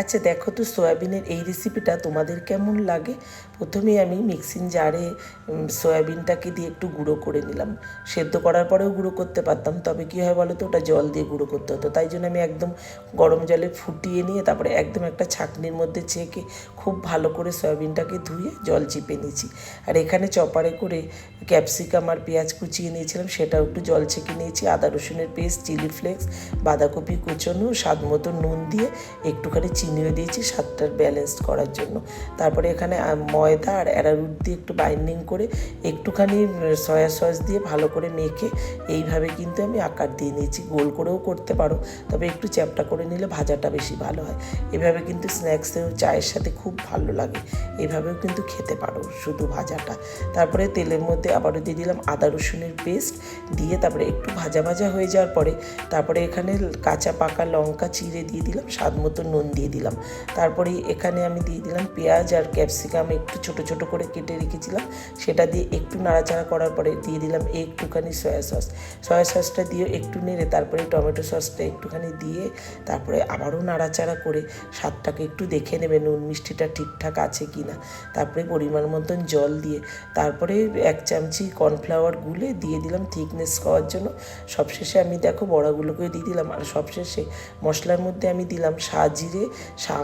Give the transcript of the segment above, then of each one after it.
আচ্ছা দেখো তো সয়াবিনের এই রেসিপিটা তোমাদের কেমন লাগে। প্রথমেই আমি মিক্সিং জারে সয়াবিনটাকে দিয়ে একটু গুঁড়ো করে নিলাম। সেদ্ধ করার পরেও গুঁড়ো করতে পারতাম, তবে কী হয় বলো তো, ওটা জল দিয়ে গুঁড়ো করতে হতো। তাই জন্য আমি একদম গরম জলে ফুটিয়ে নিয়ে তারপরে একদম একটা ছাঁকনির মধ্যে ছেঁকে খুব ভালো করে সয়াবিনটাকে ধুয়ে জল চিপে নিয়েছি। আর এখানে চপারে করে ক্যাপসিকাম আর পেঁয়াজ কুচিয়ে নিয়েছিলাম, সেটাও একটু জল ছেঁকে নিয়েছি। আদা রসুনের পেস্ট, চিলি ফ্লেক্স, বাঁধাকপি কুচোনো, স্বাদ মতো নুন দিয়ে একটুখানি চিনিও দিয়েছি স্বাদটার ব্যালেন্স করার জন্য। তারপরে এখানে ময়দা আর অ্যারারুট দিয়ে একটু বাইন্ডিং করে একটুখানি সয়া সস দিয়ে ভালো করে মেখে এইভাবে কিন্তু আমি আকার দিয়ে নিয়েছি। গোল করেও করতে পারো, তবে একটু চ্যাপটা করে নিলে ভাজাটা বেশি ভালো হয়। এভাবে কিন্তু স্ন্যাক্সেও চায়ের সাথে খুব ভালো লাগে, এভাবেও কিন্তু খেতে পারো শুধু ভাজাটা। তারপরে তেলের মধ্যে আবারও দিয়ে দিলাম আদা রসুনের পেস্ট দিয়ে, তারপরে একটু ভাজা ভাজা হয়ে যাওয়ার পরে তারপরে এখানে কাঁচা পাকা লঙ্কা চিড়ে দিয়ে দিলাম, স্বাদ মতো নুন দিয়ে দিলাম। তারপরে এখানে আমি দিয়ে দিলাম পেঁয়াজ আর ক্যাপসিকাম একটু ছোট ছোট করে কেটে রেখেছিলাম, সেটা দিয়ে একটু নাড়াচাড়া করার পরে দিয়ে দিলাম একটুখানি সয়া সসটা দিয়ে একটু নেড়ে তারপরে টমেটো সসটা একটুখানি দিয়ে তারপরে আবারও নাড়াচাড়া করে স্বাদটাকে একটু দেখে নেবে নুন মিষ্টিটা ঠিকঠাক আছে কি না। তারপরে পরিমাণ মতন জল দিয়ে তারপরে 1 চামচি কর্নফ্লাওয়ার গুলে দিয়ে দিলাম থিকনেস হওয়ার জন্য। সবশেষে আমি দেখো বড়াগুলোকেও দিয়ে দিলাম। আর সবশেষে মশলার মধ্যে আমি দিলাম জিরে,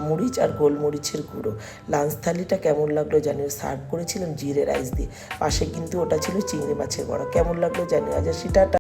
মরিচ আর গোলমরিচের গুঁড়ো। লাঞ্চ থালিটা কেমন লাগলো জানিও। সার্ভ করেছিলাম জিরে রাইস দিয়ে, পাশে কিন্তু ওটা ছিল চিংড়ি মাছের বড়া। কেমন লাগলো জানিও। আজ সেটা